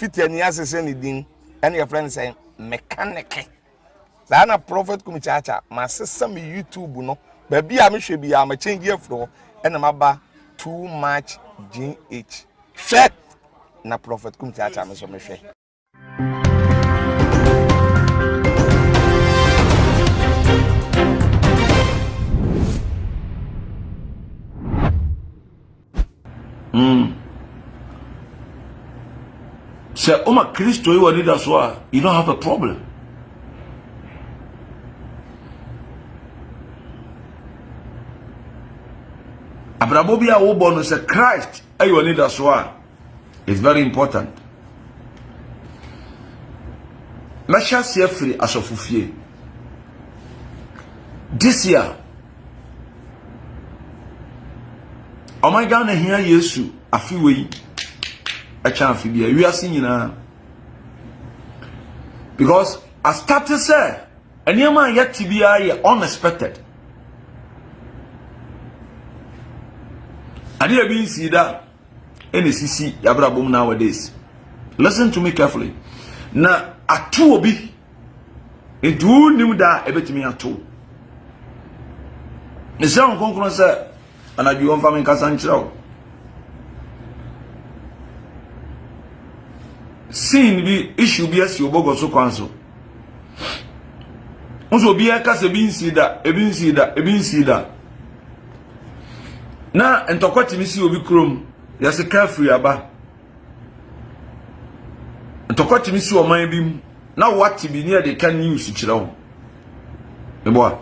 fit any asese ni din and your friend say mechanic na prophet kumichacha ma sesa me YouTube no ba bia me hwe bia ma change afro and maba too much GH hwe na prophet kumichacha me so me hwe Say, Oma Christo, you are that's why you don't have a problem. Abrabobia Obon say Christ, you are that's why. It's very important. Masha free as of Fufie. This year, oh my God, I hear Yesu, a few way. A chance we are seeing now. Because I started to say, and your man yet to be unexpected. I didn't even see that any CC Yabrabum nowadays. Listen to me carefully. Now, a two be it do knew that a bit me at two. The sound conclusion said, and I do on farming Casancho. Sin be issue be as you bogo so kwanso. Onso bi aka se bi nsi da. Na entokwati mi si obi krom, ya se carefree aba. Entokwati mi si o man bi na what bi near they can news kire wo. Ebo.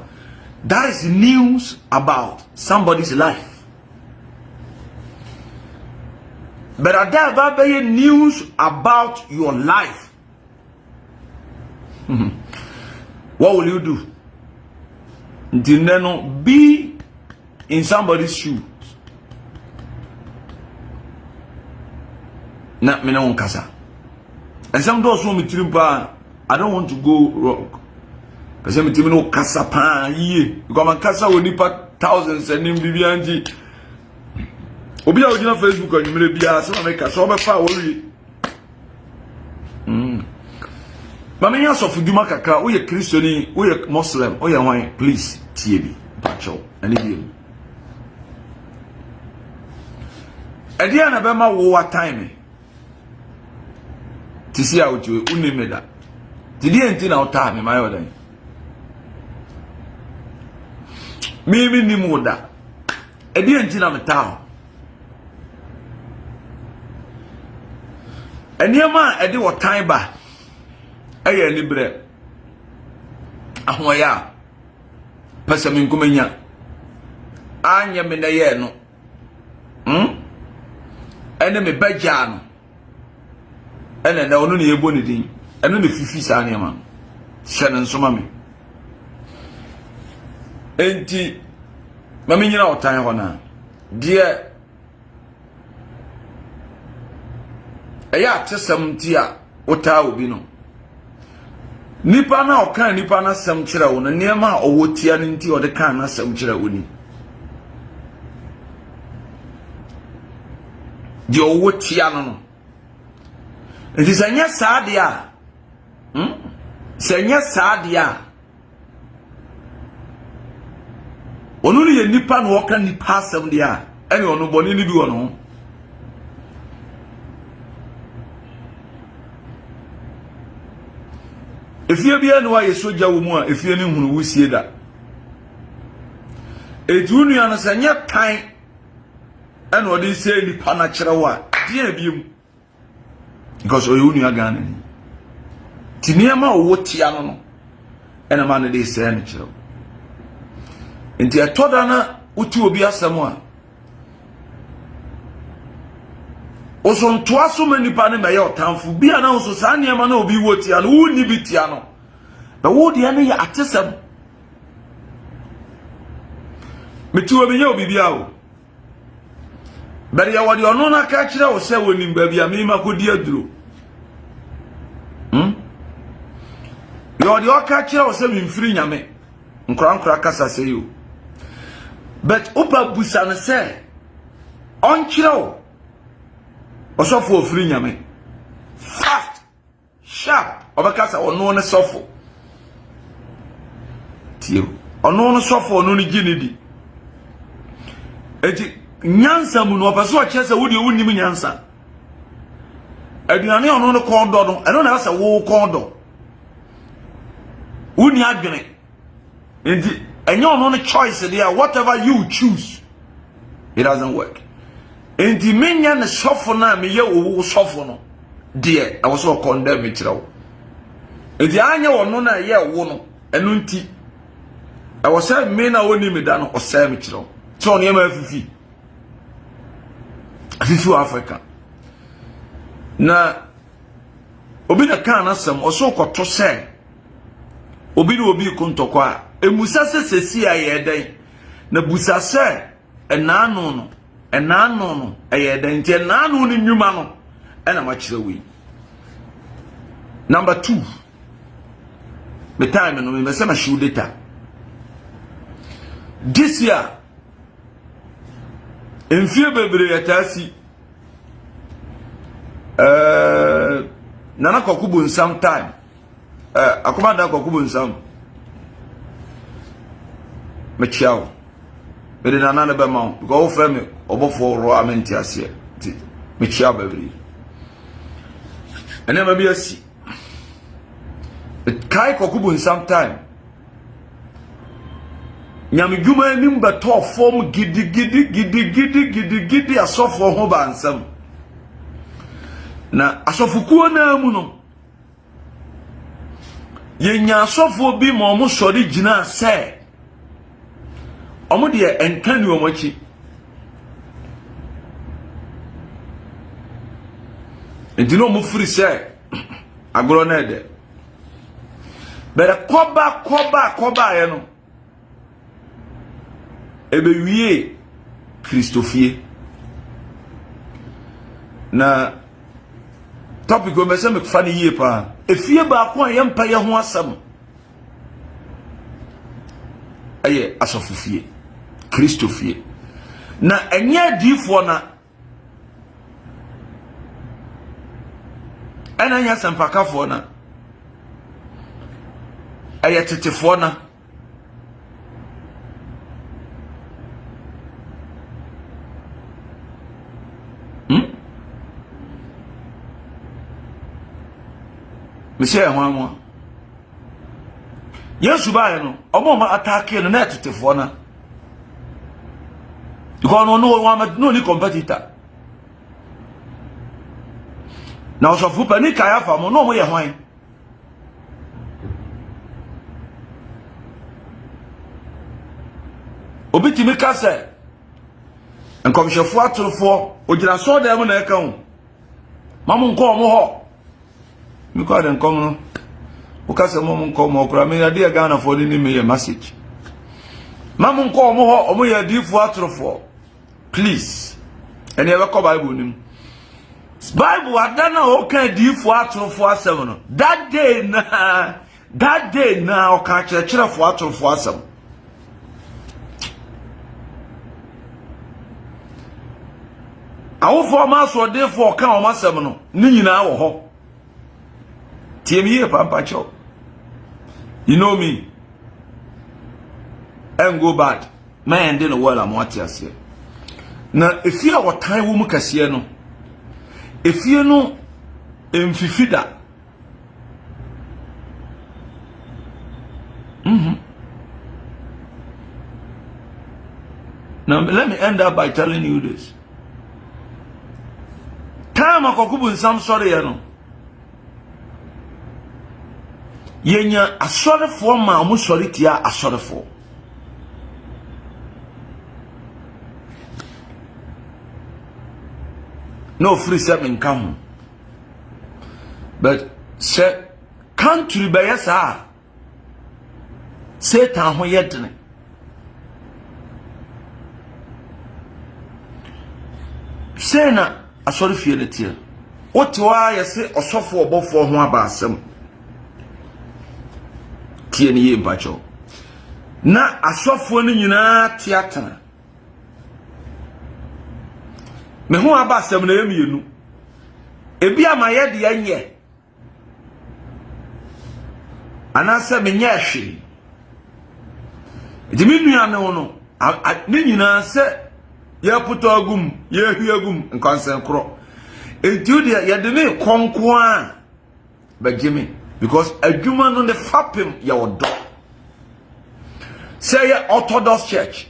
That is news about somebody's life. But are there ever news about your life? What will you do? Be in somebody's shoes. Not me no kasa. And some those who me trimpa, I don't want to go wrong. Because me no kasa pa ye. Because man kasa will nipa thousands and him bibianji. Obi a ojina Facebook and you bia so make so be fa worry. Mama nya so fuduma kakra, wo ye Christian, wo ye Muslim, wo ye wan, please tie bi, pacho, ani bi. Edia na be ma wo time. Ti si a ojo unime da. Ti di enti na ota me ma yo dan. Mi ni mu da. Edia enti na meta. Eniema edi wo time ba eye ni bre ahoya pesa min kumenya anya me na ye no ene me baja no ene na onu ne yebo ne din eno ne fifi sa ne ma hye ne nsoma me enti mama nyina wo time ho na de eya tesam ti a wota obi no nipa na okan nipa na sam kira wo no niema owotia ne nti ode kan na sam kira wo ni di owotia no enti sanya saade a sanya saade a onu ye nipa no okan nipa sam dia ene onu boni ni bi wo no efie bia no wa yesoja wo mu a efie ne hunu wusie da edunu ya no sanya kan ene odi se ni pana kire wa dia biem because oyunu ya gane tiniama owo tia no ene ma no de se ne kire enti atoda na uti obi asamo a oso ntoa so manipa ne meye otamfo bia na oso sa niema na obi wotia no wuni bitia no na wo de ne ya atesam metu obi ye obi bia o bari ya wadi ono na ka kire wo se woni mba bia me makodi aduro yo de o ka kire wo se mfiri nyame nkora kasa se yo but opa busa ne se on kire wo Osofo ofiri nyame fa sharp obekasa ono ne sofo tie ono no sofo ono ne ginidi eti nyansa mu no opeso o chese wo de wonnim nyansa aduane ono no kondo no eno na asa wo kondo woni adwene enti enye ono no choice there whatever you choose it doesn't work enti menya ne sofo na me ye wo sofo no de I was so condemn it raw enti anya ono na ye wo no eno nti I was say me na woni me da no o say me kiro so ne ma afifi Africa na obi na kan asem oso koto say obi na obi kontokwa emusa sesesi ayeden na busa say enanu no ayeden tie enanu ni nwuma no ena ma kire wi number 2 the time no me say ma show data this year in fear bebre yatasi nana kokubu nsam time akomanda kokubu nsam mechiao bede nana ne bema go frame Obofour ro amenti ase ti mechiao bebre ene ma bi asi kai kokubu nsam time nyamedwuma nim beto form gidi asofo ho ba nsam na asofukuo na mu no yenya asofo bi ma omo sori gina se omo de enkani omo chi entino omo free se agoro na ede bere koba ye no ebe wiye Christophier na topic o mese me fa ne yie pa efie ba ko an yempa ye ho asam aye asofufie Christophier na enye difo na anya sampakafo na aye tetefo na Monsieur Hwamwa Yesu ba no omo ma attack no na tetefo na because no ni competitor na osofu pani kaya fa mo no mo ye hwan obitimi ka se enkomhwefo atorofo ogira so da mu na eka ho mamu nko mo ho mi ko den kom no o ka se mamu nko mo okura me ade ga na fo ni me message mamu nko mo ho omo ye difo atorofo please ene e ko bible nim bible adana o ka difo atorofo asem no that day na o ka kire fo atorofo asem awo for ma so de for ka o masem no ni nyina wo ho tie mi e pampa cho you know me and go bad man dey no well am what you say na efia wo tan wo mu kase no efie no emfifida now let me end up by telling you this time akokubu nsam sori ye no yenya asorefo ma mo sori tia asorefo no free seven come but se country be yesa Satan ho yedene sena asori fie le tie otiwa yese osofo Obofour ho aba asem tie ni ye bacho na asofo ni nyina tiatana me ho aba asem na yemienu ebi amaye de anye anasa menye hwe edi minu ya no ne nyina se ya puto agum ya hwi agum nkansen kro enti dia ya de me konko a bagime because adwuma no the fapem ya odo say ya Orthodox Church,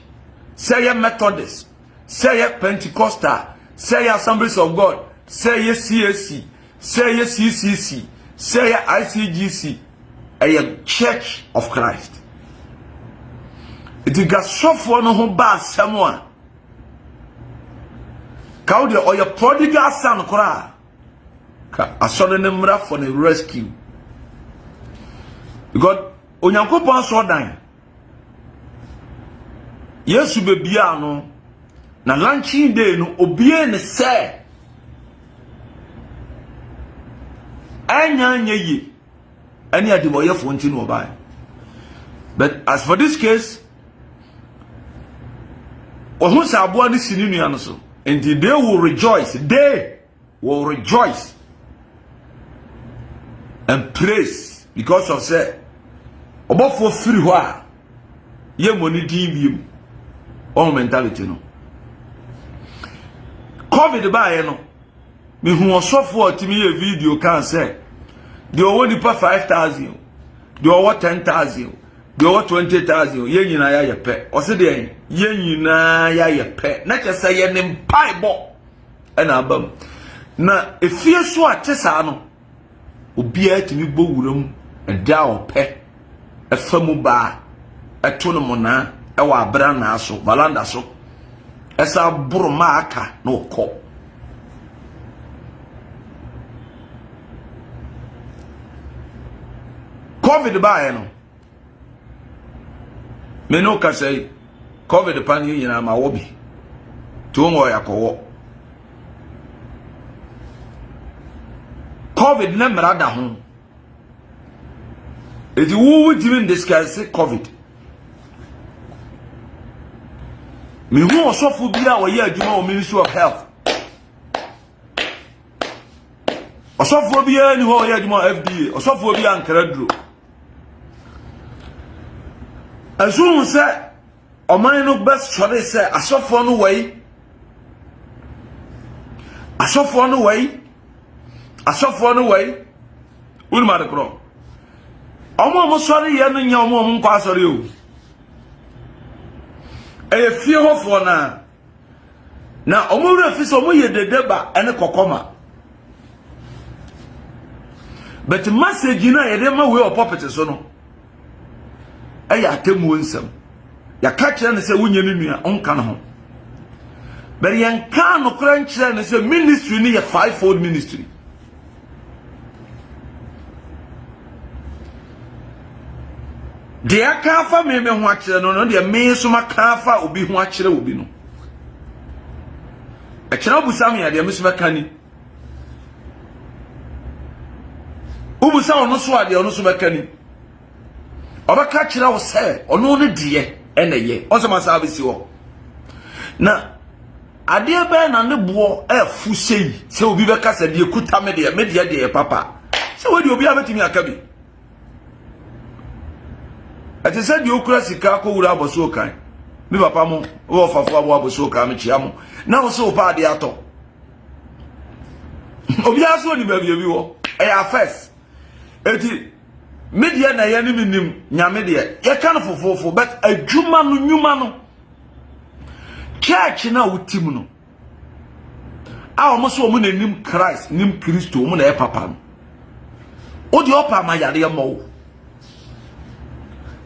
say ya Methodist, say ya Pentecostal, say ya Assemblies of God, say ya CSC, say ya CCC, say ya ICGC, a Church of Christ. It is got so for no home bar someone. Kaudia or your prodigal son cry. I saw the name for the rescue. God, Onyankopon so dying. Yesu bebia no na launching day no obie ne se anya yi any adeboye fonti no buy. But as for this case, ohun sa abo ani sininu ya no so, and they will rejoice, and praise because of say Obofour free wa ye money din all mentality no. COVID by no. Me who was so for to me a video can say the only per 5,000, the over 10,000, the over 20,000, ye nyina ya pe. O se de ye nyina ya pe. Na che say ye nim piebo e na abam. Na efie so atesa no. Obi a timi bo wuram e da o pe. E famu ba e to no mona ewa abra na so balanda so esa buruma aka no ko COVID ba no me no ka say COVID pan yi na ma wobi to mo yakowo COVID na mrada ho eti wo didn't discuss COVID. Me who Obofour bia wo ye adwuma o Ministry of Health. Obofour bia ni ho ye adwuma FDA. Obofour bia ankara duro. Azu se oman no best chore se Obofour no wai. Obofour no wai. Ulma de kro. Omo mo sore ye no nya omo mo kwa sore o. E fie ho fo na omura fi so mo ye dedeba ene kokoma but message na ye dem we opopet so no e ya temu nsam ya ka kire ne se wunye ne nua onka no ho but yan ka no kra nkire ne se ministry ni ye fivefold ministry de aka fa me ho akire no de me so maka obi ho akire obi no e kire obusam ya de me so maka ni obusa ono so ade ono so maka ni obaka kire wo se ono ne de ene ye onso masa abisi wo na ade be na ne bo afu sei se obi be kasa de kuta me de papa se we de obi abetimi aka bi ati said you krasi ka ko wura aboso kan mi papa mo wo fafo abo aboso kan mi chia mo na wo so pa de ato obi aso ni ba bi wo e ya first eti media na ya ni minim nyame de ye kan fofofo but adwuma no nyuma no church na wutim no a wo so mo na nim Christ nim Kristo mo na e papa no o di opa ma yade mo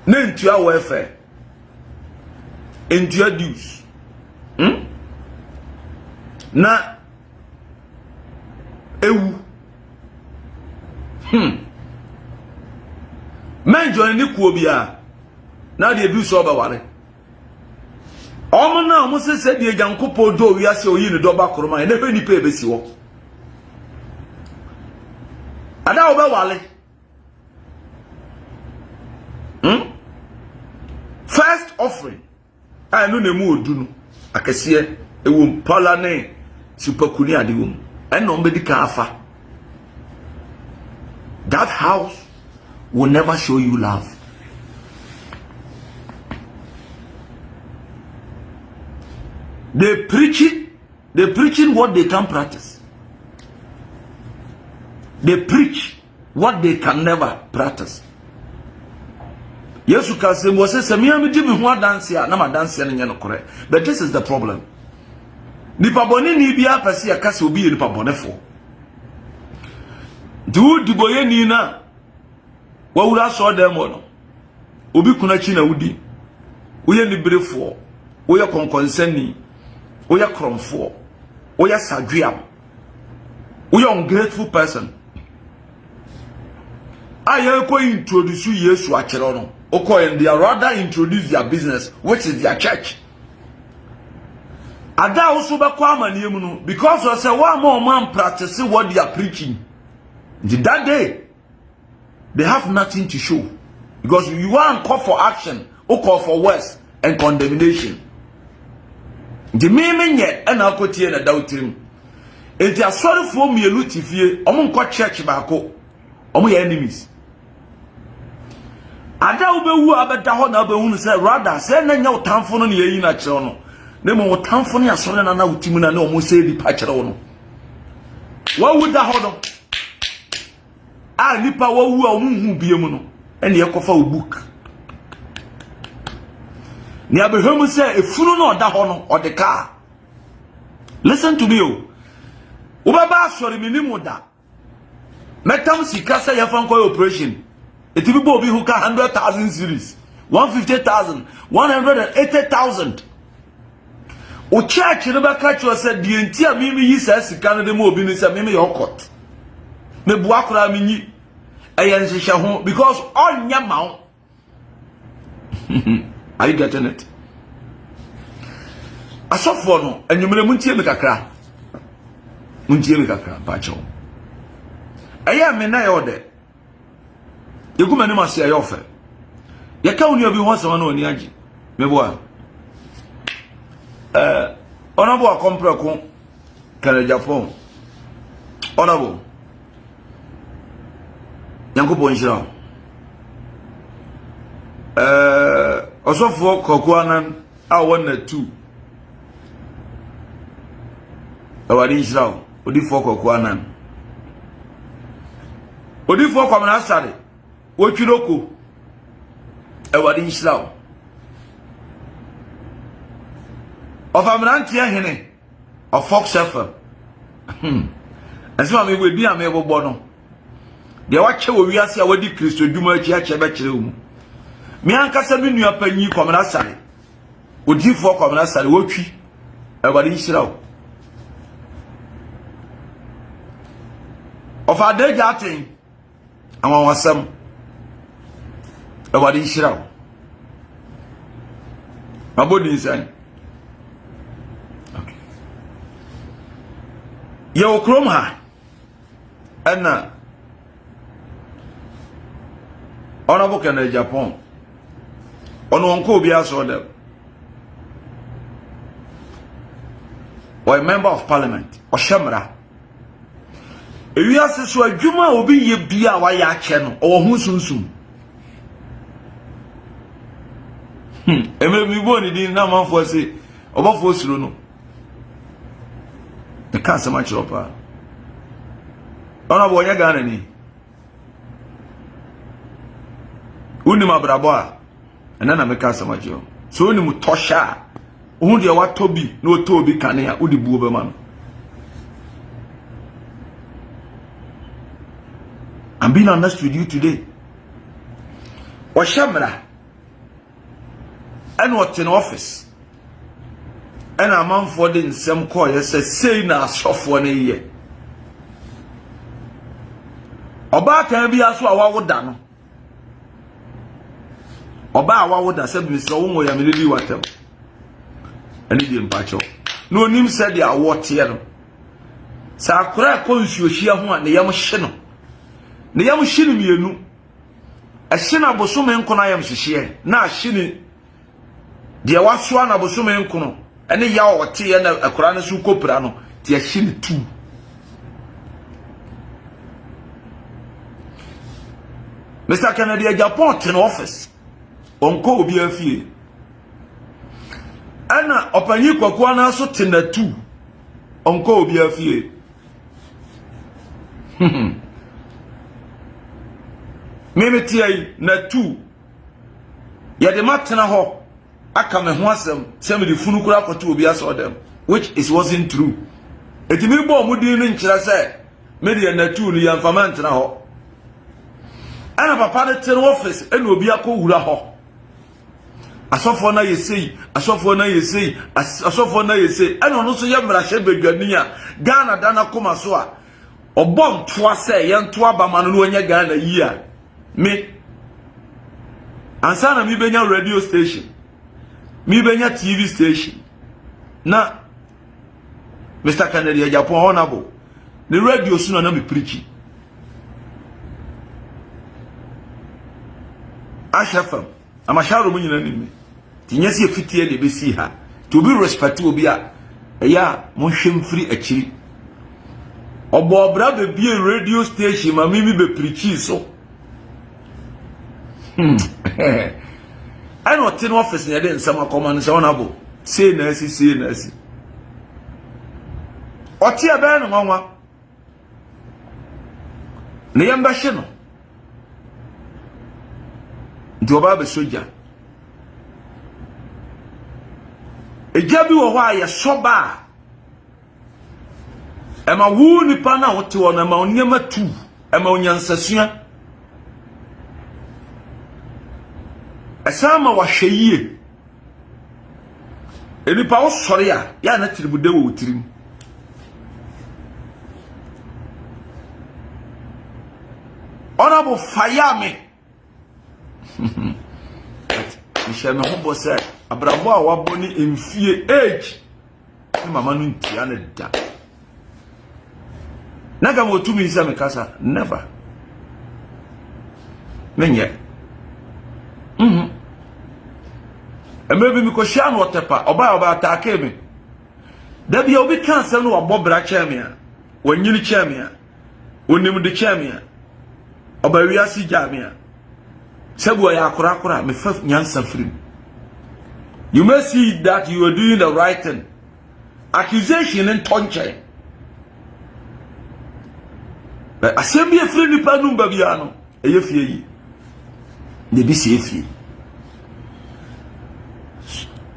Nentua welfare. Introduce. Na ewu. Men join ni kuo bia. Na de du so ba ware. Omo na omo se de Yankopon do wi ase oyi ne do ba koroma e na hwe ni pe be si wo. Ada oba wale. First offering I no nemu odunu akese ewo mpala ne supakuni adewom eno mbedi ka afa that house will never show you love. They preaching what they can practice. They preach what they can never practice. Yes, you can say, "Moses, dance here, na dance here, correct." But this is the problem. Nipa boni ni bia pese ya kase obi nipa bonefo. Du diboye ni na wa wura so dem no. Obi kuna chi na wudi. Oye ni brefo, oye konkonsani, oye kromfo, oye sadwea. Oye ungrateful person. Aye ko introduce Yesu a kire no. Okay, and they are rather introduce their business, which is their church. Ada also be kwa maniemu no, because we say one more man practice what they are preaching. That day, they have nothing to show, because you want to call for action, or call for words and condemnation. The meaning yet, and I'll put here in a doubt him. If they are sorry for me, a lutifie, I'm going to church back, I'm your enemies. Ada ubewu abeda ho na abehu say rather say na nya utamfo no ye yi na kire no na mo utamfo no asore na na utimu na o mo say di pa kire no wa wuda ho no a nipa wa wu a o mu biemu no ene ye kofa o book ni abehu say efunu no oda ho no o de ka. Listen to me o ubaba asore minimu da metam sika say ye fan koy operation. It will be who can 100,000 series, 150,000, 180,000. O church never catch you said the entire mimi says Canada mobile is a mimi hokot. Me buakra mini ayan shahu because on your mouth. Are you getting it? I saw for no, and you may muntie me kakra. Muntie me kakra, pacho. Aya me na yode. You come and you must say your offer. You can't be once on the Yaji. Meboa. Honorable Compracon, Agyapong. Honorable Yanko Bonjira. Also for Coquanan, I want the two. Our Israel, Odi for Coquanan. Odi for Comanasari. Wochiroko ewadi Israel of amrantia hene of fox shepherd asema me we bi amebo no de wache wo wiase a wadi Kristo dwuma achi ache be kire mu me ankasa me nua panyi komna sare odifo komna sare wotwi ewadi Israel of adeja atin awon wasam Ewadi Israel. Abodi inside. Okay. Yo krom ha. Ana. Ona boka na Agyapong. Ono onko obi aso dem. Or a member of parliament. O shamra. Ewi ase so adwuma obi ye bia wa ya ache no. O hu sunsum. Emre born in na man for say Obofour suro no. The cancer match up. Ona bo nya Ghana ni. Uni mabrabo a ena na me cancer match yo. So uni mu tosha. Ohun de wa tobi na o tobi kane a udi buo be ma no. I'm being honest with you today. Washamra and what in office and a man for the same call say na soft one a year oba can be aso awa woda no oba awa woda say Mr. Wongo ya me di watem and di mpacho no nim said the award here no sa akura konsuo hia ho a ne yam hye no ne yam hye no mienu a hye na bosome nkona yam hye na hye ni de waso na bosome nkono ene ya ote ye na akura ne su kopra no de hye ni tu Mr. Kennedy Agyapong in office onko obi afie ana opanyi kwakwa na so tenatu onko obi afie meme tiai na tu ya de matena ho aka me ho asem se me de funu kura kwato obi aso dem which is wasn't true etimi bo omudi ni nkyira se me de na tu ni ya mfama ntena ho ana papa de ten office ena obi akowura ho asofo na yesei asofo na yesei asofo na yesei ena no so ye mrahye bedwani a Ghana dana koma so a obom toa se ye ntoa ba ma no onye Ghana yi a me ansana mi benya radio station mi benya TV station na Mr. Kennedy Agyapong honorable the radio suna na me preach ashafam amasharo mu nyina nimi tinyesi efitie de besi ha to be respect obi a eya mo hwem free akiri obo obra be bie radio station ma mimi be preach so I not in office near then some command honorable say nasi otia be no nwa ne yamba hye no Joba be soja ejabi wo ho aye soba ema wu nipa na wote wo na ma onyema tu ema onyansasua asama wa hweyie enipa wo sore a ya na tiribude wo tirim honorable fayame Michel me hobo say abrabo a waboni emfie age ni mama no ntia ne da naga mo tumi nsa me kasa never menye emebi mi ko sha no tepa oba atake me da bia obi kan sem no wabobra cheme a wanyini cheme a onim de cheme a oba wiasi jame a Sebu ya akura me faf nyansa free. You may see that you are doing the right thing. Accusation in tonche. But assembly free ni pa numba biano. Eye fie yi. Ne bi se fie.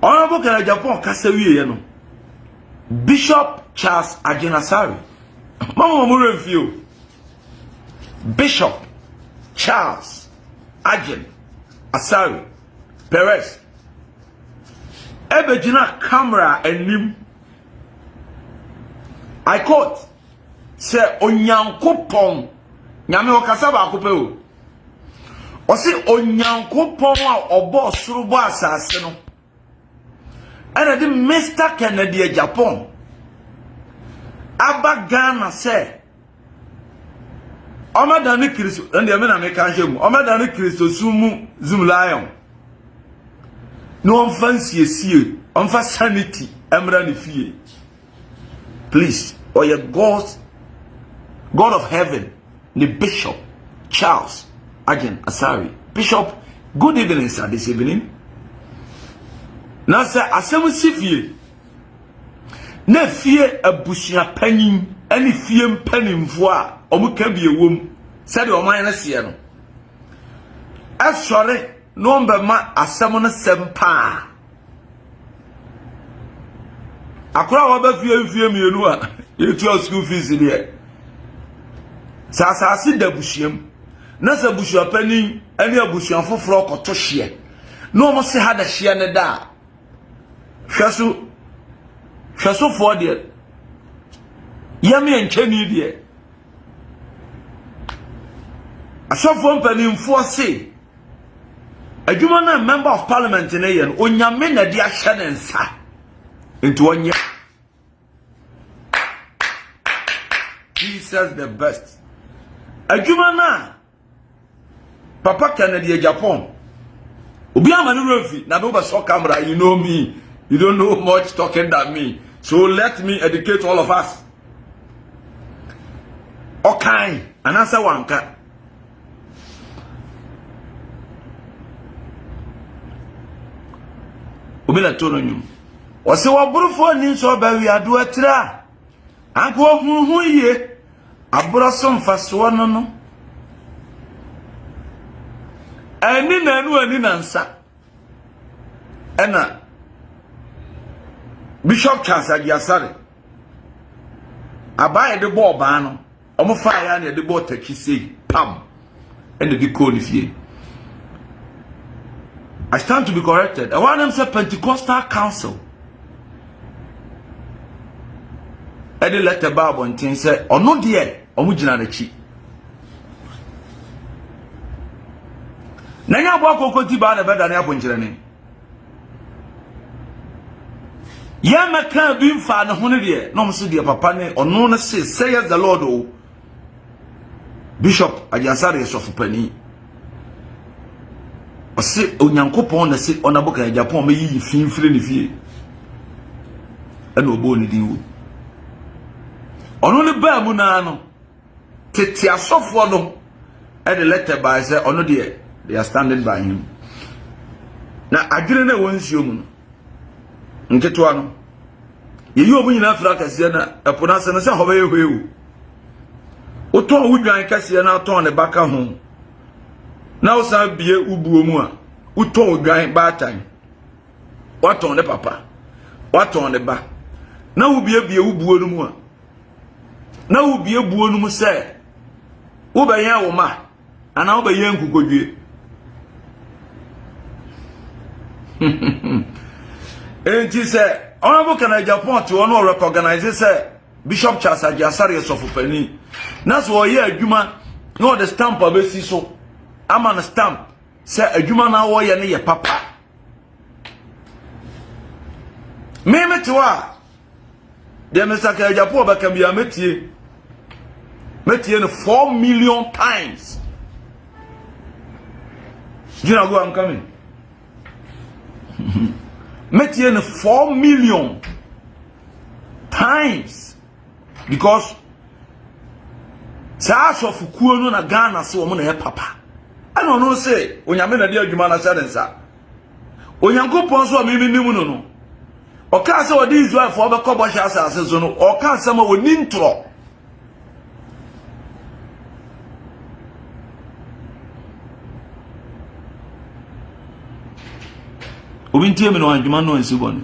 Honorable Agyapong kasa wiye no. Bishop Charles Agenasari. Mama mo review. Bishop Charles Agen Asari Perez Ebejina camera enim I quote say onyankopon nyame okasa ba akope o o se onyankopon a obo soro bo asase no ana de Mr. Kennedy Agyapong aba Ghana say Omadani Kristo and the men make him Omadani Kristo zoom lion no fancy see on for sanity emra fie please or your God of heaven the Bishop Charles Agen Asari Bishop good evening sir this evening now sir asem sifie na fie abusua panyin ani fie mpanimfo a omuka bi ewom said oman na se no asore no mba ma asem no sempa akura wa ba fie mienu a yetu school fees there sasasi da busuam na sa busua panin ani abusua foforo koto hye no mo se hada hye ne da hwaso for there yami encheni there asofo mpanimfo se adwuma na member of parliament ne ye no onyame na dia hye ne nsa into onye Jesus the best adwuma na Papa Kennedy Agyapong obi amani refi na do be so camera you know me you don't know much talking than me so let me educate all of us okay and answer wanka obi na to no nyum o se wo borofo ni so ba wi ado atira anko hu ye aboro so mfaso no ani na anu ani na nsa ena Bishop Charles Agyasare abaye de bo ba no omo fa ya na de bo taki sei pam ena di ko ni fie. I stand to be corrected. I want them say Pentecostal Council. I did let the Bible and thing say, or no dear, or mujina the chi. Nanya bwako koti ba na beda na yapo njirani. Ya meka bimfa na hone dear, no msu dear papa ne, or no na say the Lord o. Bishop Agyasare sofu pani. Ose onyankopon na se onaboka Agyapong me yi finfire ne fie ana obo ne din wo ono ne ba mu na no tete asofo no e de letter by say ono de they are standing by him na adwene na wonsio mu no nketo ano yeyi omu nyina afra kase na epona se no se hoba yehuewu oton wudwan kase na oton ne baka ho na usa bie ubuo mu a uton odwan baatan waton ne papa waton ne ba na ubie bie ubuo no mu a na ubie buo no mu se wo bayan wo ma ana wo bayan kukodwie enti se ona bo kana Agyapong to ono recognize se Bishop Charles Agyasare sofu pani na so ye adwuma no the stamp abesi so ama na stamp say adwuma na wo ye ne ye papa me metewa de mesaka Agyapong ba kan bia metie no 4 million times. You know where I'm coming? Metie no 4 million times because sa so fukuo no na Ghana se wo mo na ye papa. I don't know say onyame na dia adwuma na sadensa onyankopon so me nimu no o ka se odi Israel for be kobo sha asase so no o ka se ma woni ntro obi ntie me no adwuma no ansi boni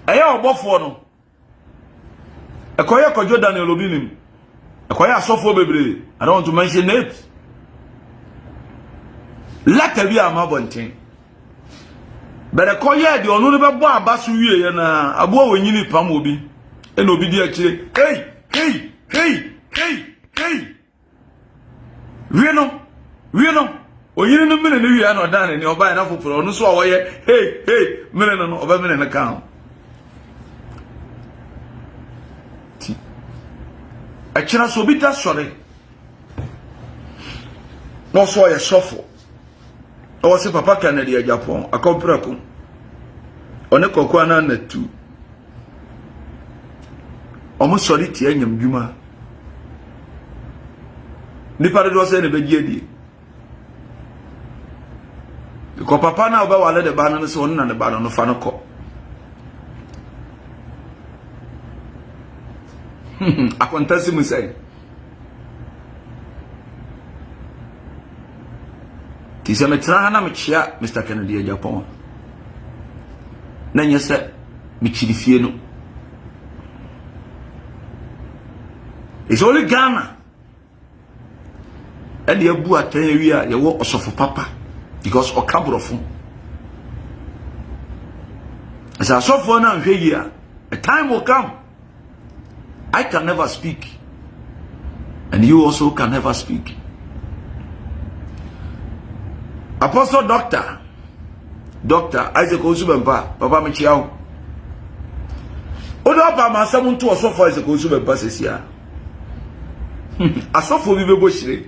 aya Obofour no ekoye kojo Daniel obinim ekoye asofo bebre. I don't want to mention it. Let me am abonten bere koye de onu ne bebo abaso wie na abo wonyini pam obi e na obi di akire hey we no onyini no mene ne wie na odan ne oba na foforo onu so oye hey mene no oba mene na kan akira so bi ta sore no so ye sofo o se papa kan de Agyapong akoprako one kokwa na natu o mo sori tie anyam dwuma ni pare do se ne begie die ko papa na oba wale de ba no se won na ne ba no fa no ko akontasi mu sai ti se metra na mechia Mr. Kennedy Agyapong na nyese mechiri fie no it's only Ghana and the abu atawia ye wo osofo papa because okabrofo as asofo na hwe yi a time will come I can never speak and you also can never speak. Apostle Doctor Isaac Osubempa papa mechiao odo pa ma asem nto osofo Isaac Osubempa sesia asofo bi bebo hire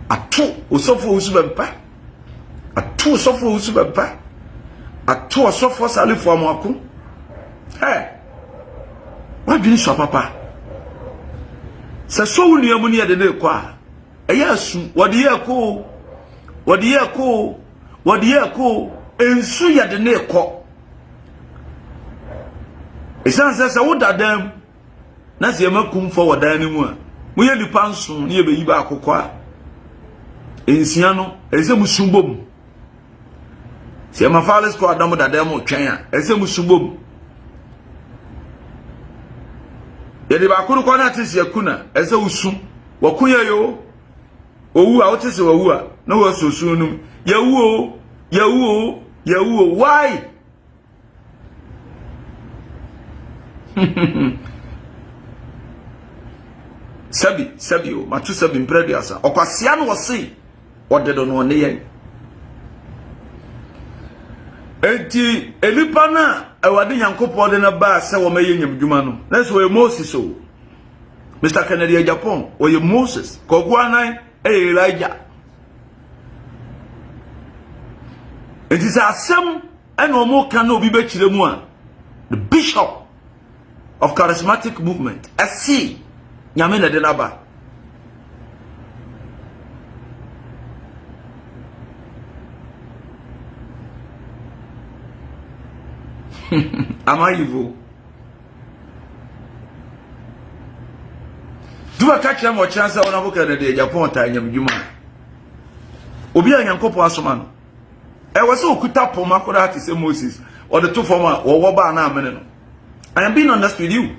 atu osofo Osubempa atu osofo Osubempa atu osofo Salifo amako wa dwini so papa se so wuni amu ne de ne kwa eya su wode ye ko ensu ya de ne kɔ esan sɛ wo dadam na se makum fo wadan ne mu a mo ye nipa nso ne ye beyi ba akokɔ a ensia no ese musumbom se ma fales ko adam dadam mo twɛn a ese musumbom ye de ba kuru kɔ na tisi akuna ese usu wakunya yo owu a wotese owu a na wo sosu no yawu why sabi o matu sabi imprediasa okwasia no wose odedo no ne yen enti elipa na awade nyankopɔ de na ba sɛ wo maye nyamdwuma no na so Moses o Mr. Kennedy Agyapong o Moses kogu anan Elijah it is asem and omo kan obi be kire mu a the bishop of charismatic movement SC nyame na de naba am I evil? Do a catch them or chance on a book at the Japan time you man obi a nyankopɔ asoma no I was so kuta poma koda to say Moses or the two former or waba na amene no. I am being honest with you.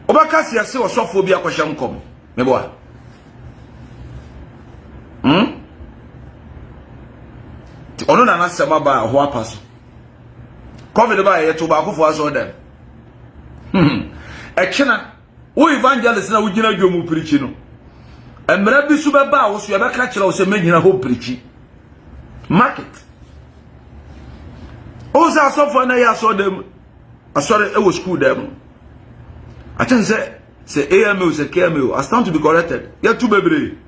Obaka si ase osofo bi akwahye nkom. Meboa. Ti ono na nasema ba ho apaso. Covid ba ye to ba akofo aso dem. Ekena wo evangelist na wo gina dwomu preach no. Emra bi su beba wo so ye beka kire wo se manyina ho preach. Market. Oza asofo na ya so dem. Asore e wo school dem. I think say AMO say KMO. I stand to be corrected. Ya tu bebre.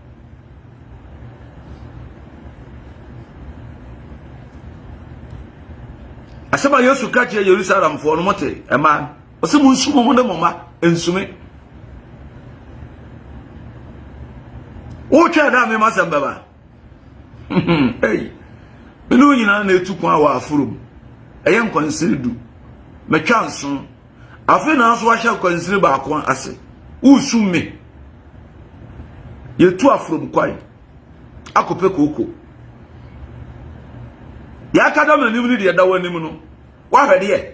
Asaba Yesu ka kire Jerusalem for no mote e ma. O se mu nsumo mo de moma ensume. O twa da me masamba ba. Hey. Belu nyina na etukun awa afurum. Eye nkonsiri du. Metwa nso. Afi na so ahya nkonsiri ba akon ase. Usume. Yetu afurum kwai. Akope koko. Ya kada ma nim ni de da wanim no. Wa hwede ye.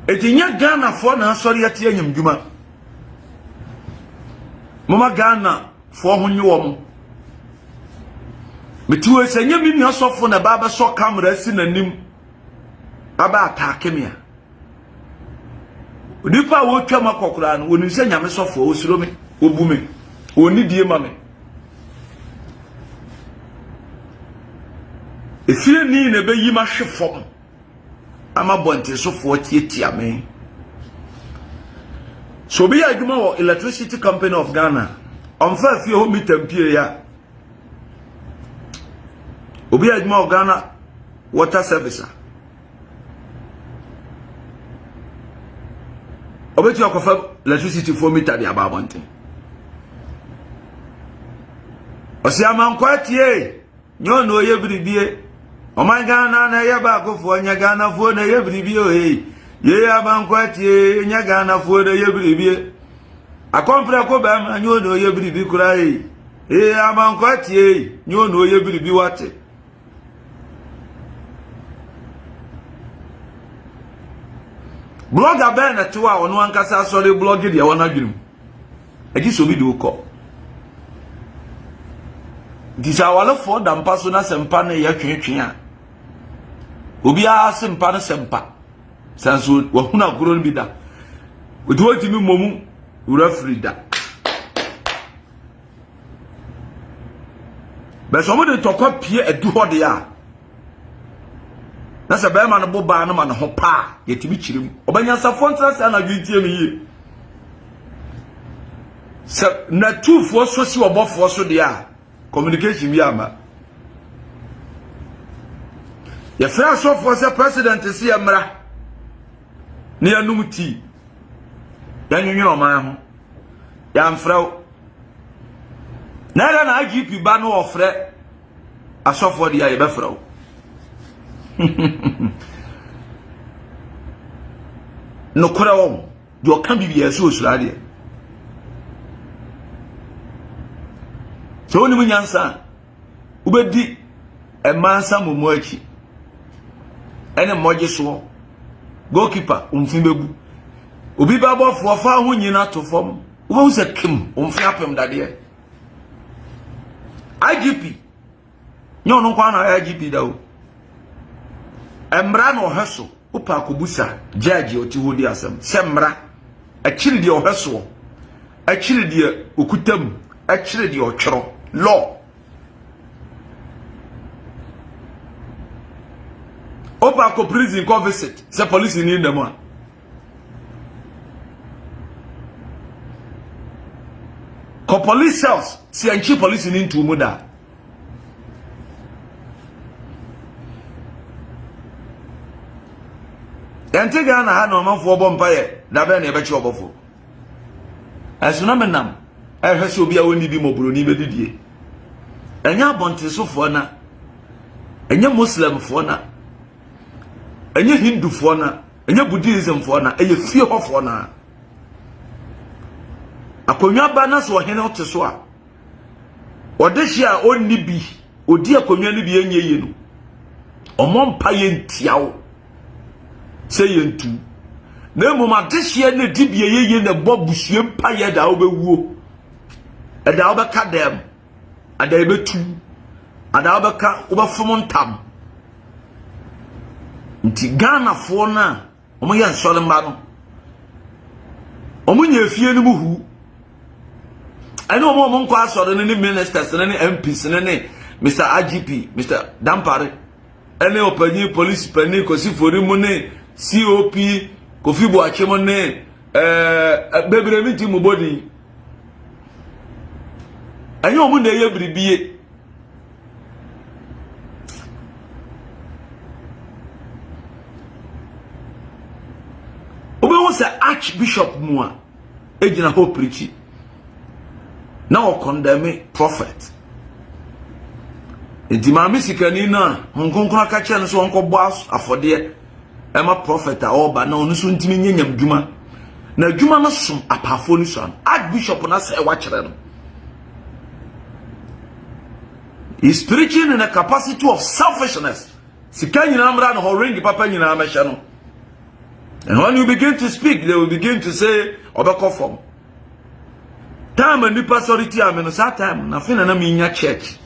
Etinya Ghana fo na asori ate anyamdwuma. Mama Ghana fo ho nyi wo mo. Metiwe senye bi ni asofo na baba so camera si nanim. Aba atake me a. Onipa wo twa makokora no woni se nyame sofo o siro me, obu me. Oni die ma me. Efie ni na be yi ma hwefo. Ama bonte so fo tietia me. So be adwuma wo Electricity Company of Ghana. Onfa fie ho mitampie ya. Obi adwuma wo Ghana Water Service. Obetu akofa electricity for meter dia ba bonte. Osi amankwa tie. Nyo no ye biribie. O my Ghana na ye ba akofo nya Ghana fo na ye biribie o hey. Ye amankwa tie nya Ghana fo na ye biribie. Akompre ko ba ma nyo no ye biribi kura hey. Amankwa tie nyo no ye biribi wate. Blogger ben na to a ono ankasa sorry blog de wona dwum. Egi so bi do ko. Disa wala for dam paso na sempa na ya twetwe a. Obi a sempa na sempa. Sanso wa huna goro bi da. Odu otimi momu ura frida. Be so mo de tokwa pie edu hode a. Na se be ma no boba no ma no ho pa yetimi chirim obanya safo ntrase na dwintie me yi se na tufo so si Obofour so de a communication bi ama Your friend so for the president to see a mra near Numti. Then you know, man. Yam Frau. Neither an IGP bano or fret. I saw for the Agyapong. No crowd. You can't be a social. So when you answer, Ubedi a man some mochi. And a mojiso goalkeeper, Umfimbu. Ubi babo for far when you not to form. Who was a Kim, Umfapem that year? IGP. No, no one IGP though. Embrano hustle, Upa Kubusa, Judge or Tiwudi Asam, Semra, a chili your hustle, a chili dear Ukutem, a chili your chro, law. Opa ko prison ko visit, se police in the man. Ko police cells, si anchi police in to muda. Ente Ghana ha no manfo bompaye da be na ebechi Obofour. Asuna menam e hwese obi a woni bi moburo ni bedidie. Enya abontesofo na enya muslim fo na enya hindu fo na enya buddhism fo na eye fie hofo na akonwa ba na so hene oteso a odeshi a onni bi odi akonwa ni bi enye ye no omompa ye ntiawo say yentu na moma dehye na dibie yeye na bobusue mpa ye da obewuo e da obeka dem ada ebetu ada obeka obefom ntam nti Ghana fo na omoye nsole mba no omunye afie ni muhu ani omo nko asore ni ministers ni MPs ni Mr. IGP Mr. Dampare ene opanyi police pani kosifori mu ni COP Kofi Boachemo ne bebremi ti mu body anyo omu na ye bribie obe wo se Archbishop mu a ejina ho preach na o condemn prophet enti ma misikani na nkonkon aka che no so onko boss afode Emma prophet oba na onu so ntimi nyanyam dwuma na dwuma no som apafo ni so Archbishop na say wa kire no he's preaching in a capacity of selfishness sika nyina amra no ho ring papa nyina amehye no and when you begin to speak they will begin to say obeko form time and pastority am no that time na fina na me nya church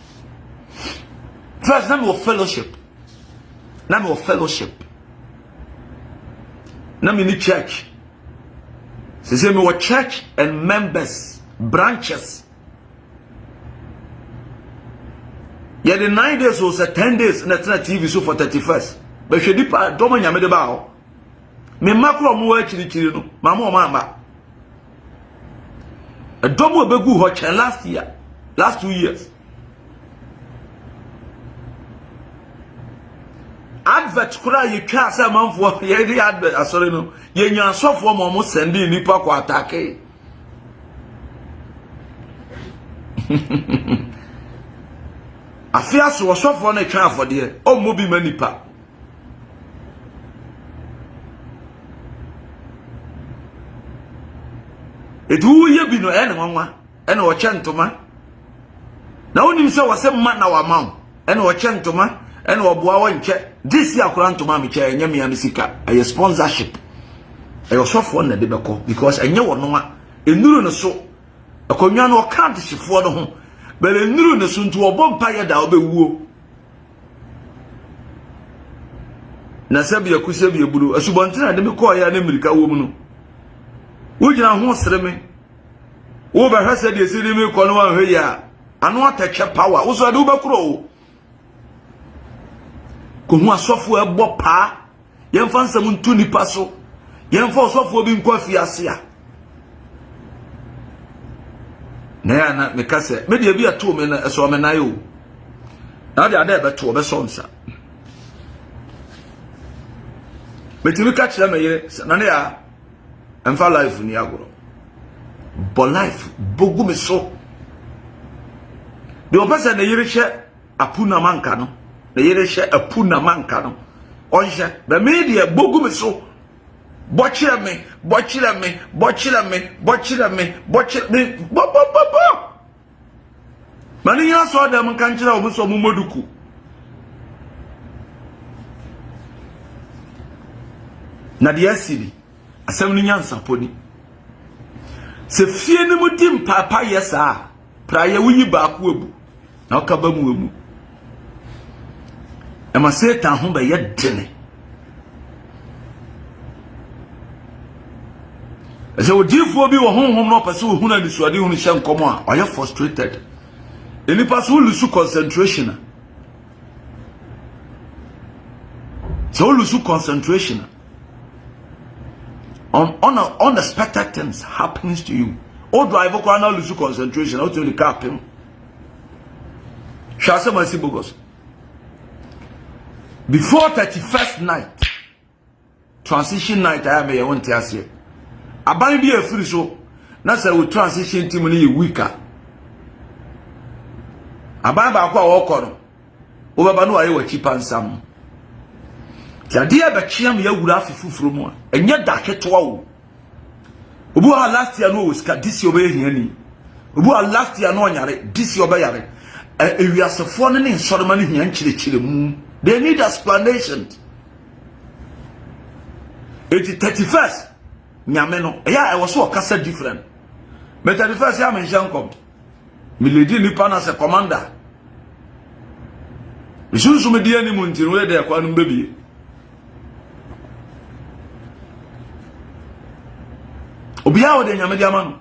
first na me fellowship na mini church. Say me what church and members, branches. Yeah, the 9 days was 10 days na TV so for 31st. But she dipa domo nyame de ba ho. Me makro mo wa chiri no. Mama o mama. A domo begu ho chen last 2 years. Advert kura ye twa asa manfo ye di advert asore no ye nya sofo mo send nipa kwa atake afia so sofo na twa afode o mo bi manipa edu ye bi no ene nwanwa ene o chentoma na onim se wo se ma na wa maw ene o chentoma ene oboa wo nche this year kuranto ma me che enye me amsika a sponsorship ayo sofo na de beko because enye wo no a enuru no so akonwa no can't shifo no ho but enuru no so ntu obompa ye da obewuo na sabi akusabi eburu asubontina de me ko ya na America wo mu no wujina ho sreme wo ba hasa de siri me ko no wa hwe ya anu atache power wo so de wo bakro ko hu asofo ebo pa yemfa nsam ntu nipa so yemfa asofo bi nkwa fiase a na ya na me kase me de bi ato me na eso me na yo na de ada be to be so nsa metimi ka kire me yire na ne ya emfa life ni agoro bo life bogu me so de opese na yire hye apuna manka no na yire hye apuna manka no onhye be me de bogu me so bochire me bo mani ya so da mun kan kira obu so mu moduku na de asiri asem ni nyansa poni se fie ni mu dim papa yesa praye wuyi ba ko abu na ka ba mu emu e ma setan ho ba yedene ese odifo bi wo honhom no pese wo huna disuade hunu hye nkomo a oye frustrated eni paso lusu concentration so lusu concentration on unexpected things happens to you. O drive ko na lose concentration out to the cap him. Shall say my bogos. Before 31st night, transition night I may want to ask you. Abani be a free so na say we transition team ni weaker. Abani ba kwa wo no. O baba no aye wa chipa nsam. Dia be chiam ya wura afufufuro mu a enye daketoa wo obu a last year no was this year be hiani obu a last year no nyare this year be yare ewiasefo no ne nsoroma ne hian chirechire mu they need explanation. 31st nyame no ya e was so kasa different but 31st ya mention kom mi lady ni pa na se commander bisunsu me dia ni mu ntiro we de kwa no bebie obiya wo de nyame de ama no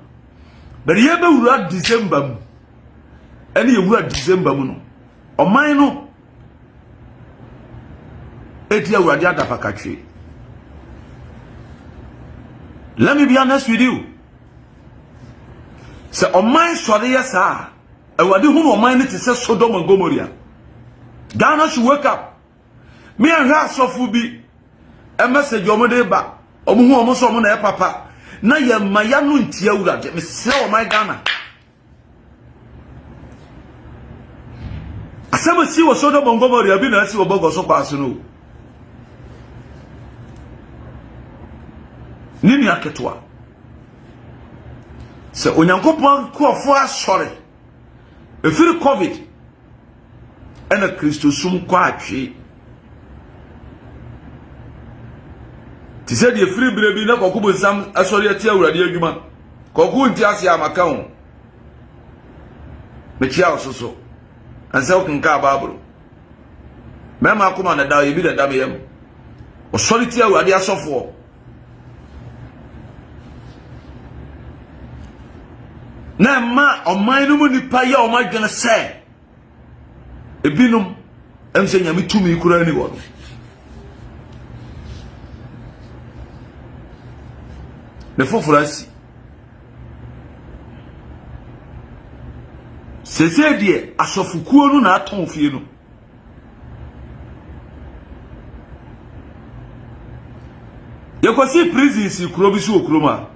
bere ye be wura December mu ene ye wura December mu no oman no eti awurade adapakatwe. Let me be honest with you. Se oman sore yesa awurade hu no oman ne te se Sodom and Gomorrah. Ghana should wake up. Me and her sofu bi a message omode ba omo hu omo so omo na e papa na ye maya no ntia wurade me se o my Ghana asema si wo Sodom and Gomorrah bi na si wo bogo so kwaso no nini aketwa se onyankopon ko ofo asore efiri covid ena Kristo sum kwa atwe ti se de efiri brebi na kokubo nsam asore ati awurade adwuma koku nti ase amaka ho me chia ososo ansa okinka babro mema akoma na da yebi da meyam osore ti awurade asofo na ma oman no mu nipa ya oman gana se ebinum emse nyame tumi kura ni wo le fofurasi sese die asofukuo no na aton fie no yekosi prison si kuro bi so okroma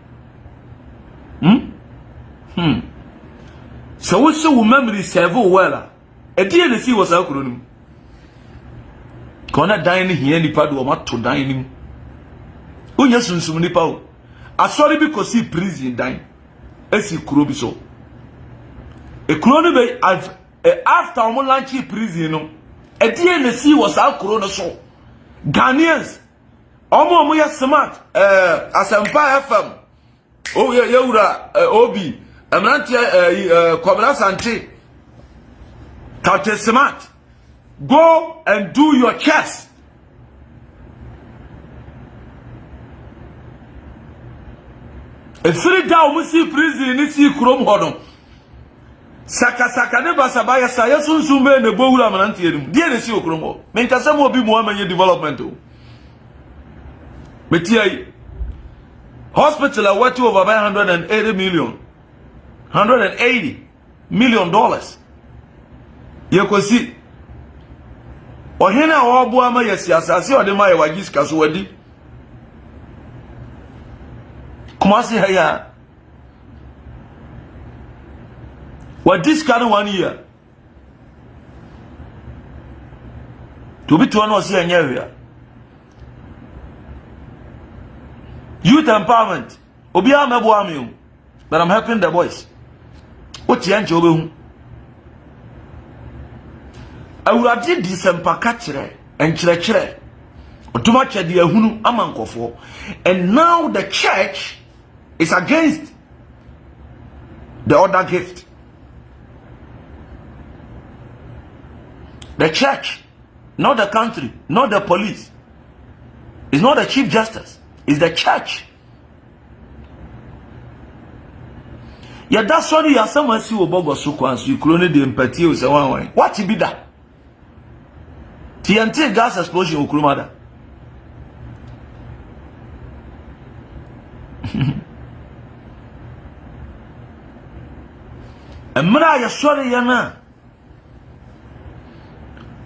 so we so memory serve well e die ne si wo sa kuro nim kona dan ne hia nipa do ma to dan nim unya sunsum nipa o asori bi kosi prison dan esi kuro bi so e kuro ne be after omo launch prison no e die ne si wo sa kuro no so Ghanaians omo ya smart Asempa FM oh yewura obi amrantia Kwabena Sante Tate smart go and do your chest. Efiri da omo si prison ni si krom hodon saka ne basaba ya sa yesunsun be ne bowura amrantia nim die ne si okrom ho menkasem obi mo amanye development o metiai hospital are worth over $180 million yekosi ohena obo ama yesiasa se ode ma ye wagiska so wadi Kumasi haya. What this kind of 1 year? To be to one was here in area. Youth empowerment. Obiya mebo but I'm helping the boys. What you enjoy? I will have did this and chere. Otumache di ehunu amankofo. And now the church is against the other gift. The church, not the country, not the police. It's not the chief justice. It's the church. Yeah, that's why you have someone see Obofour so once you clone the empathy with someone. What be that? TNT gas explosion ukrumada. And mra ya sorry yana.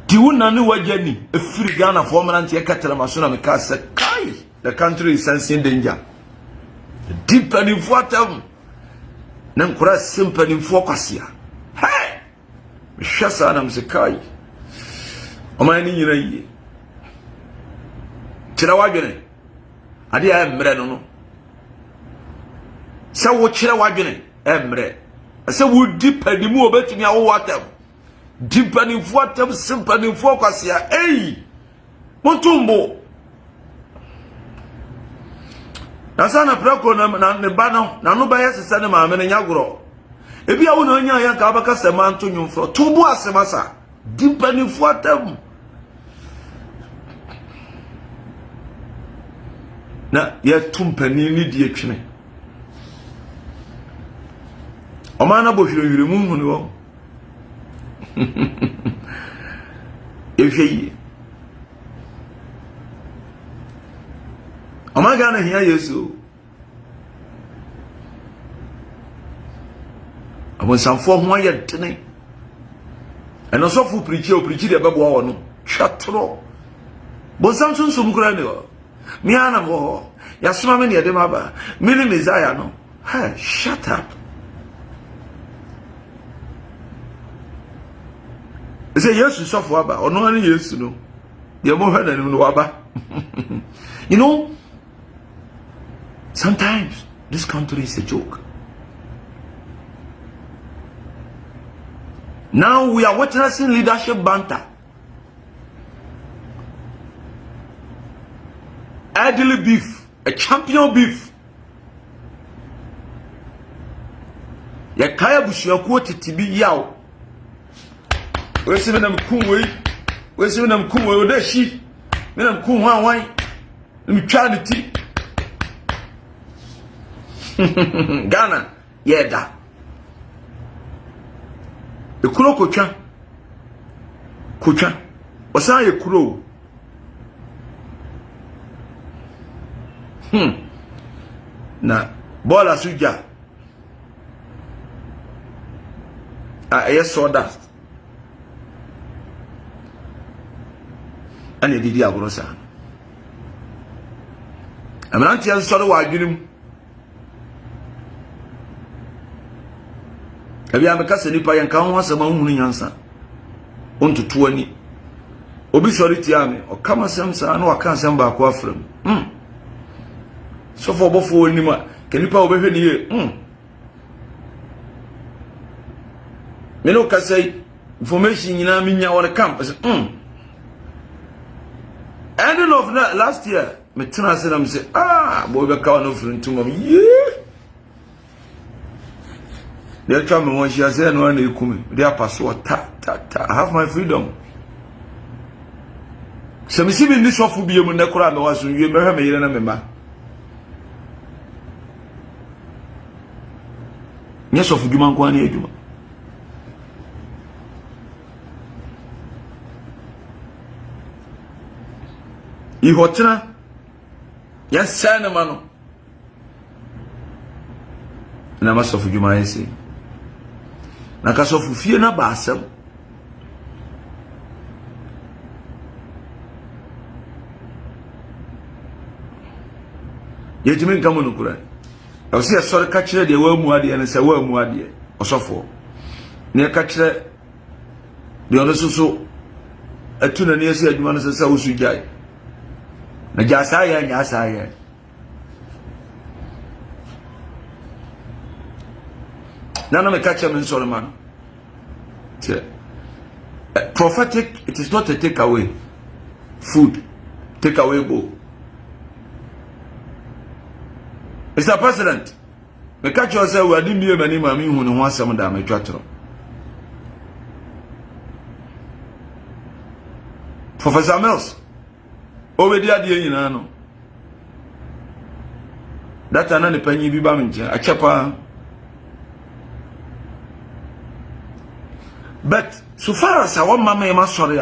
Tiwuna ni wajani efiri Ghana for mananti ekatela masona meka say kai the country is sensing danger. Deep and important. Nam kura simple in focusia. Hey! Shasa nam se kai. Omani nyina yi. Kira wadwene. Ade a emre no. Sa wo kira wadwene emre. Sa wo deep and mu obetimi a wo watam. Deep and in watam simple in focusia. Hey! Montumbo. Nasana prako na ne ba na no ba yesesa ne ma me nyagoro ebi a wona nya ya ka abaka sema nto nyumfo tubu asemasa dimpani fuatam na ya tumpani ni die twene o ma na bohwirehwire mu hu ne wo efeyi o ma ga na hia Yesu abon sanfo ho aye tene eno so fu preach de bebo wo no twatro bon samson so mukura ne o mi ana mo ya soma me ne de maba mini Messiah no hey shut up say Yesu so fo aba ono ani Yesu no de mo hwa na ni no waba you know. Sometimes this country is a joke. Now we are witnessing leadership banter. Idly beef, a champion beef. Ya kaya bushiyakuo titibi yao. Wesi mena mkumwe odeshi. Mena mkumwe wai. Mchaniti. Ghana yeda ekuro kocha osan ekuro na bola suja yes sawdust ane didi agorosa amranti an soro wa adwunim Ebi amekase nipa yanka ho asema hunu nyansa ontutu ani obi sori tiame o kama semsa na waka asem ba ko afram so for Obofour ni ma ke nipa obehwe ni ye me no ka say information nyina me nya wor campus ending of last year me tena say na me say boy be ka no fruntum yeah. They tell me when she has said no one they come. They are password ta. I have my freedom. So me see me this one for be mu nekura me was you me me yere na me ma. Yes of djuma nko ani edjuma. I hotina. Yes sana mano. Na masofu djuma yesi. Na kasofu fie na basam yejime nkamu nukura I see a sort of catcher, the worm wadi and say worm wadi or so for. Near catcher, the other so a tuna near said one is a South Sudan. Najasaya and Yasaya. None of the catcher in Solomon. Prophetic, it is not a takeaway. Food, takeaway bowl. Mr. President, me catch yourself, we are doing many mammy who wants some damage. Professor Mills, over the idea, you know. That another penny be bombing, a chapper. But so far as I want mamma, my sorry,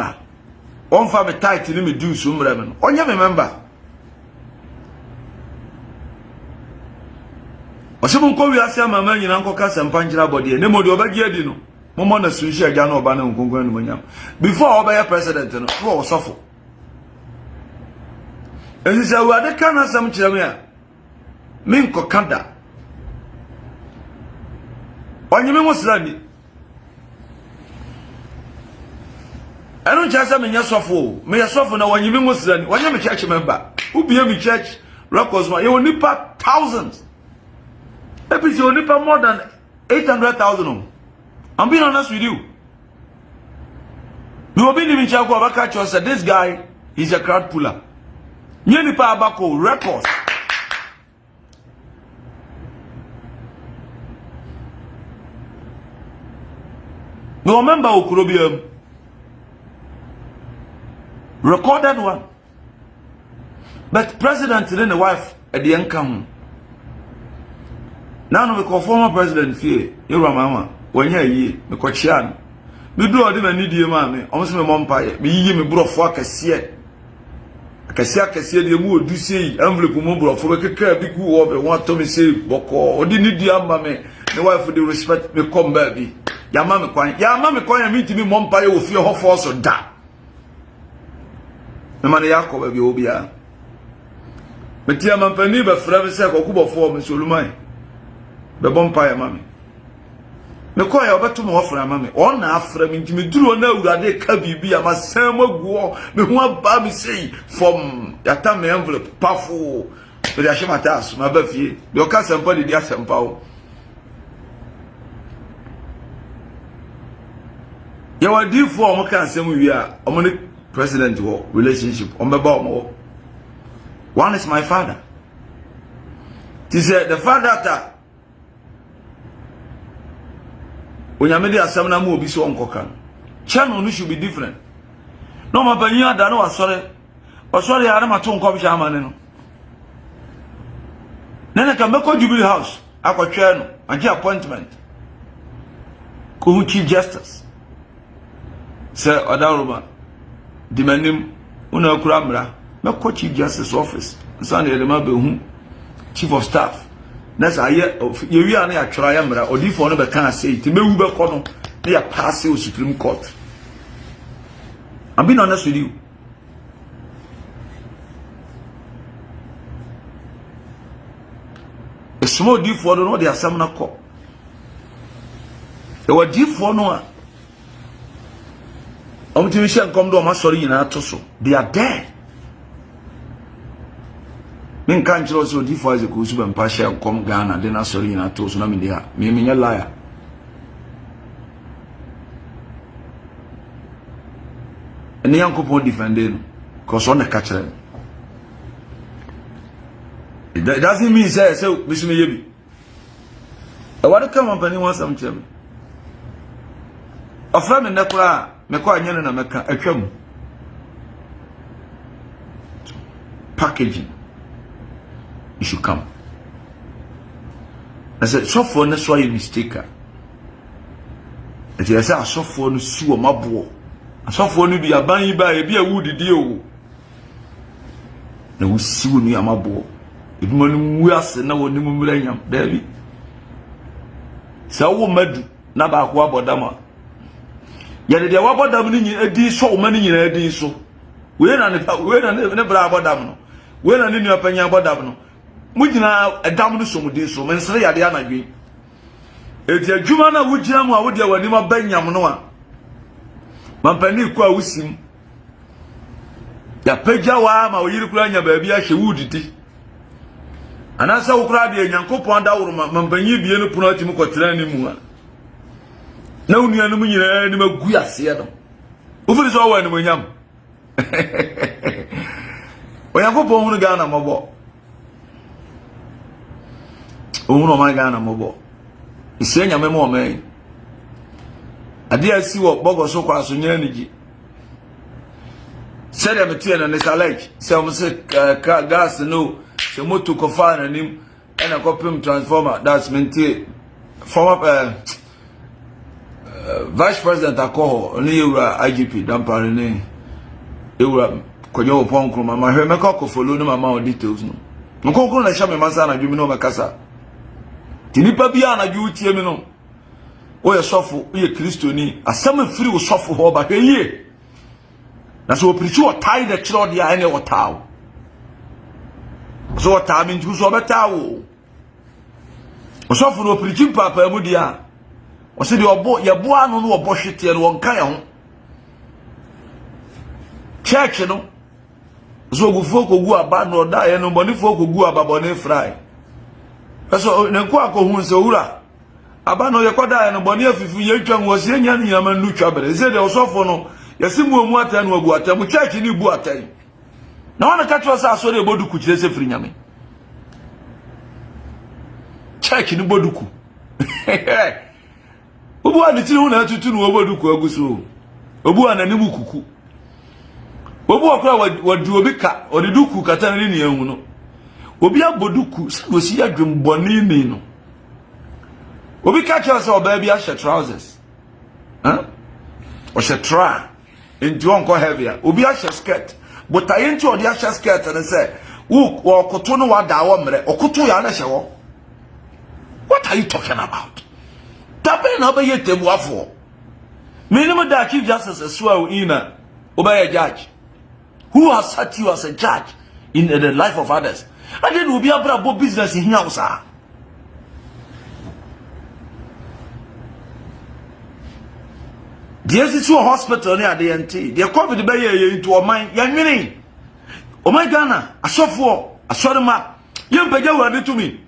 one family tight to me do some revenue. On you remember. Osemun ko wi ase mama nyina nkoka sempanjira body ne modi obagie di no momo na sunshi agya na oba na nkonkon no monyam before oba president no wo sofo ezi se wa de kana sam kire me a me nkokada onyime musrani anu chasa me nya sofo me ya sofo na onyime musrani onyame church member ubie mi church records ma you nipa thousands. Maybe you only pay more than 800,000. I'm being honest with you. You will be living in Chako said this guy is a crowd puller. Nyeni pa abako records. You remember Okurobium? Recorded one. But president and the wife at the income. Now we call former president fear. You mama. When you me kochian. Me do odi na nidi mama. Almost me mompaye. Me yi me brofo akese. Akese de mu odu sei. Envelope mu brofo be keka bi ku wo be won to me sei boko. Odi nidi amba me. The wife dey respect me come baby. Ya mama me kwan. Ya mama me kwan ya me timi mompaye wo fie ho for so da. Me man Yakob be obia. Me tia mampani be frave se Obofour me Solomon. Be bompire mami me call ya obeto mo ofra mami on na afra mi ntimi duro na awurade ka bibi ama sam aguo me ho aba mi sei from yata me envelope pafo be dia shemata aso ma ba fie de o ka sempa de dia sempa o ya wadi fo mo kan sem wi a o mo ne president wo relationship on be ba o mo one is my father. He said the father that when you made a seminar move, be so uncocan. Channel should be different. No, my panya, I know, sorry. Or sorry, I am a tongue coffee shaman. Then I can make a Jubilee House. I got channel and get appointment. Who Chief Justice? Sir Odaruma, demanding Una Kramra, make Chief Justice office. Sunday, the Mabu, Chief of Staff. That's a year of you are near Triamra or if one of the can't say to me, Uber Cono, they are passing Supreme Court. I'm being honest with you. A small deep for no, they are summoner court. They were deep for no. I'm to Michelle come to my sorry in our torso. They are dead. Men can't also differ as a Kusuba and Pasha come Ghana, then I saw in a toast, and there. Me a liar. And the young couple defending, because on the catcher. It doesn't mean, say, so, Miss Maybe. I want to come up and want some chim. A friend in Nakura, Mekwa Yan and a crumb. Packaging. You should come. I said, so for that's why you mistake. I said, I saw for no sewer my boy. I saw for no be a banny by be a woody deal. No see me a my boy. If money was no one millennium, Debbie. So, woman, Naba Wabodama. Yet there were about a day so many in a day so. When I never about them. When I didn't opinion about them. mujina edam no somudi so mensere yade anadwe eti adwuma na wujina mu a wode wani ma banyam no a mampani ku a wusim ya pagya wa ma oyiri kura nya baabi a hye wudidi anasa wukura de nyankopon da woro mampanyi bie no puno atim kotera ni mu a na unua no mu nyina ni magu ase no ufiri so wa ni monyam onyankopon hunu Ghana mobo ohunu ma Ghana mobo ise nyame mo me ade asi wo bogo so kwa so nya nigi sede metie na ne salage se o se gas no se moto kofa na nim ena kopim transformer that's mentie former vice president akoho ni ewura IGP dampare ni ewura konyo opon kroma ma hwe meka ko follow no mama o details no nkonkron na hya me masa na dwumi no makasa tinipa bia na dwu tie mi no o ye sofo o ye kristoni asem afiri o sofo ho ba hweye na so opirichi o tie the chiro dia ene o tawo so o ta mi ntu so betawo o sofo no opirichi papa mu dia o se di obo ye bo anu no obo hwete no won kan ye ho church no so Obofour kogu aba no da ye no boni fo kogu aba boni fry so ne ko akohu se wura aba no ye koda ye no boni afifu ye twa wo se nya ni yama nu twa bere se de osofo no ye simu omu ata no agu ata mu church ni bu ata na wana ka twa sa so de boduku kire se firi nyame church ni boduku obu ani tiri hu na tutu no boduku aguso obu anani mu kuku obu okra wadu obi ka odiduku kata na ni ehu no obi aboduku se no si adwem boni ni no obi ka cha se oba bi a she trousers o she tra into onko heavy obi a she skirt but ayi odi a she skirt na se wo okoto no wada wo mre okoto ya na she wo. What are you talking about? Tabe na ba ye tebu afo minimum da chief justice aswa ina obey judge. Who has set you as a judge in the life of others? And then will be a business in here, sir. There's this hospital near the NT. They come with the bay into a mine. Young meaning, oh my Ghana, I saw for a short map. You pay your to me.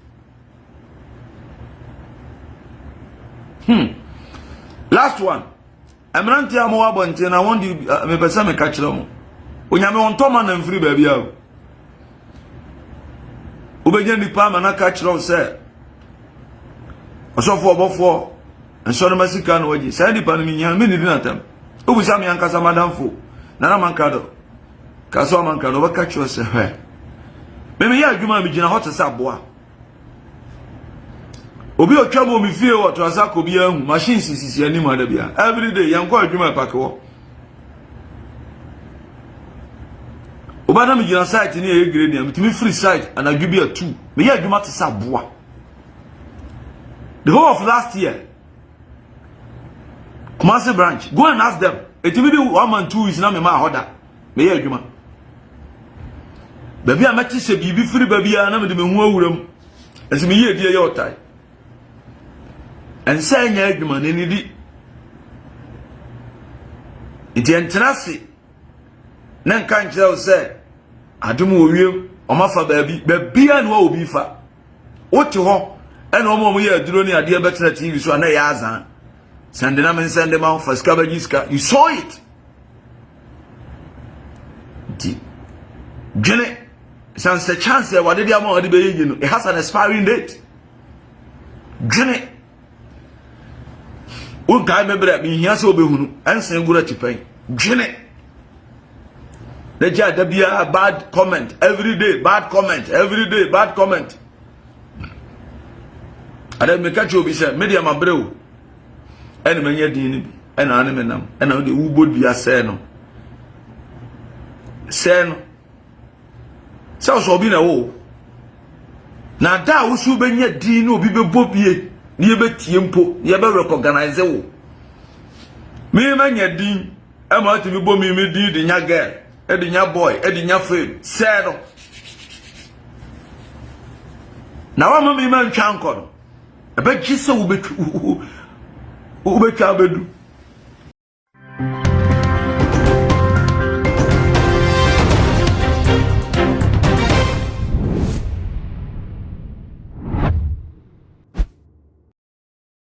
Last one. I'm running to Moabant and I want you to catch them. Onyame on toma na mfiri ba bia obegye nipa ma na ka kire se osofo Obofour enso no masika na waji sai nipa no nya me ni dinatam obusa me ankasa madamfo na mankado kaso mankado ba ka kire se he me ya adwuma me gina hote sa boa obi otwamo mi fie wo to asako bia hu machine sisi ani ma da bia every day yanko adwuma pakewo obana mi gina site ni e grade ni mi free site and I give you a 2 me ya adwuma te sa boa the whole of last year Kumasi branch go and ask them etimi be 1 month 2 weeks na me ma order me ya adwuma baby a mati se bibi free baby a na me de me hu awuram esi me ye die ye otai and say nya adwuma ne ni di enti entrance na nka nkyerɛ se adum owiem omafa baabi a no obi fa wote ho ɛna omo ye aduro ni ade betena TV so na ya azan sende na men sende ma for skabagiska you saw it di gene sans a chance what did am ade be yi no it has an expiring date gene o guy me bra mi hia se obehunu ensen gura tipan gene the judge a bad comment every day, bad comment every day, bad comment. And then me catch you be say media ma brew. Ene me nye din ni ene ane me nam ene de ubod bia say no. Say no. So obi na wo. Na da wo su be nye din no obi be bobie, ni e be tie mpo, ni e be recognize wo. Me ma nye din, e ma ti mi bo mi din di nya girl. Edinya boy, edinya fame, say no. na wa mama me man twa nkọ no ebe gye se wo betwa bedu